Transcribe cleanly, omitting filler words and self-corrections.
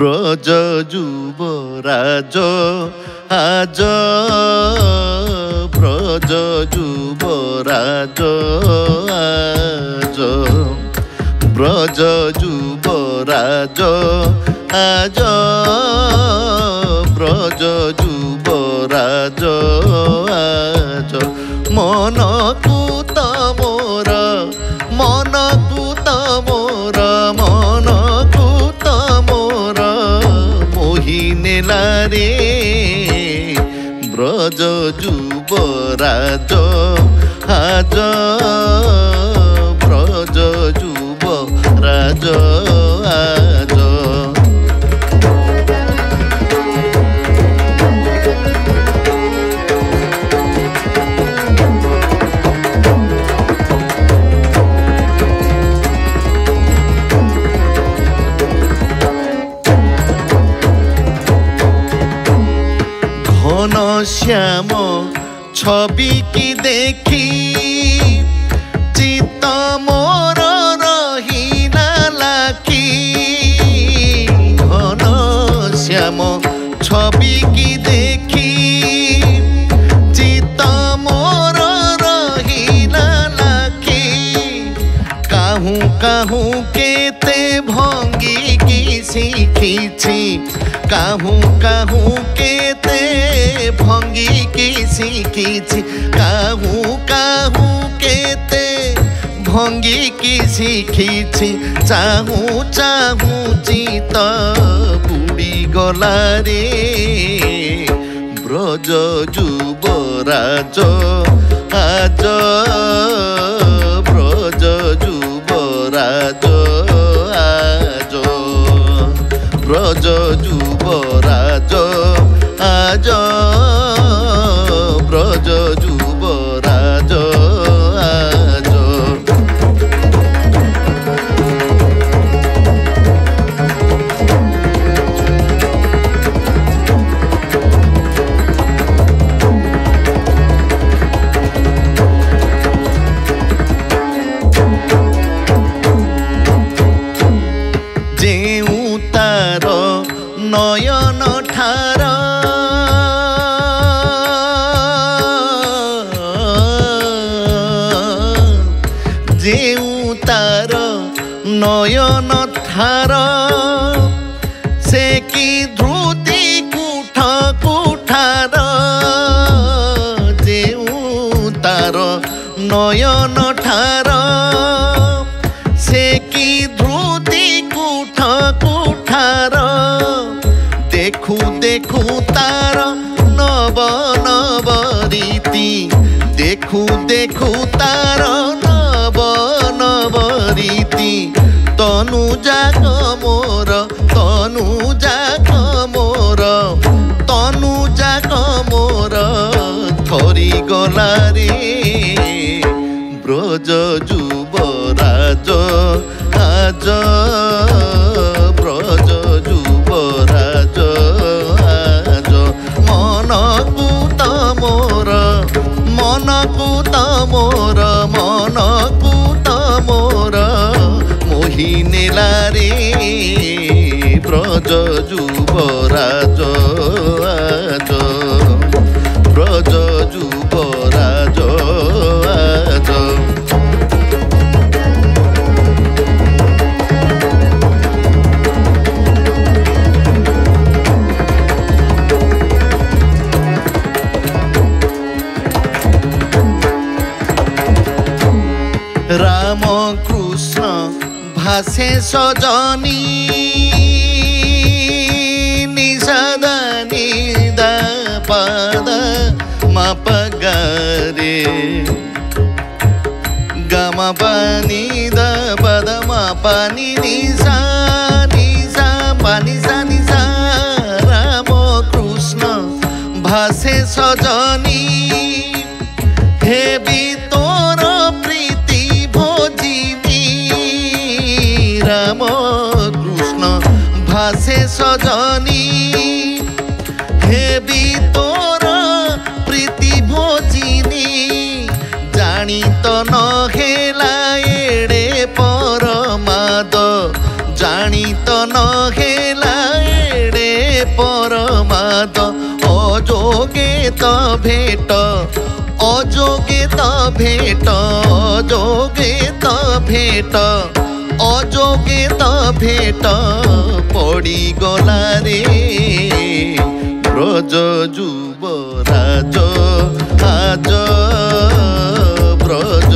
ব্রজ যুবরাজ আজ ব্রজ যুবরাজ আজ ব্রজ যুবরাজ আজ ব্রজ যুবরাজ আজ মনকু তমোর মনকু তমোর মনকু তমোর মোহি নেলারে ব্রজ যুবরাজ আজ ব্রজ যুবরাজ আজ ঘন শ্যাম ছবি কি দেখি চিত্ত মোর রহিলা লাখি ঘন শ্যাম ছবি কি দেখি চিত্ত মোর রহিলা লাখি কাহু কাহু কেতে ভঙ্গি কি শিখিছি কাহু কাহু কেতে ভঙ্গি কি শিখিছি কাহু কাহু কেতে ভঙ্গি কি শিখিছি চাহু চাহু চিত বুড়ি গলারে ব্রজ যুবরাজ আজ ব্রজ যুবরাজ আজ ব্রজ যুবরাজ আজ ব্রজ যুবরাজ আজ যেউ তার নয়ন ঠার যেউ তার নয়ন ঠার সে কি ধ্রুতি কুঠ কুঠার যেউ তার নয়ন ঠার সে কি ধ্রুতি কুঠ কুঠার দেখু দেখু তার নব নব রীতি দেখু দেখু তার নব নব রীতি তনু যাক মোর তনু যাক মোর তনু যাক মোর থরি গলারে ব্রজ যুবরাজ আজ ব্রজ যুবরাজ আজ মনকু তমোর মনকু তমোর মনকু তমোর মোহি নেলারে ব্রজ যুবরাজ আজ ব্রজ যুবরাজ আজ রাম কৃষ্ণ ভাসে সজনী নিষাদা নিদা পদ মাপ গারে গম পানি দ পদ মাপানি নিশা নিশা পানি সা নিশা রাম কৃষ্ণ ভাসে সজনী হেবি তোর প্রীতি ভোজিনী রাম কৃষ্ণ ভাসে সজনী হেবি তোর প্রীতি ভোজিনী জানি তো নহেলা এড়ে পরমাদ জানি তো নহেলা পাদ অযোগে তো ভেট অযোগে তো ভেট অযোগে তো ভেট অযোগে তো ভেট পড়ি গলারে ব্রজ যুবরাজ আজ ব্রজ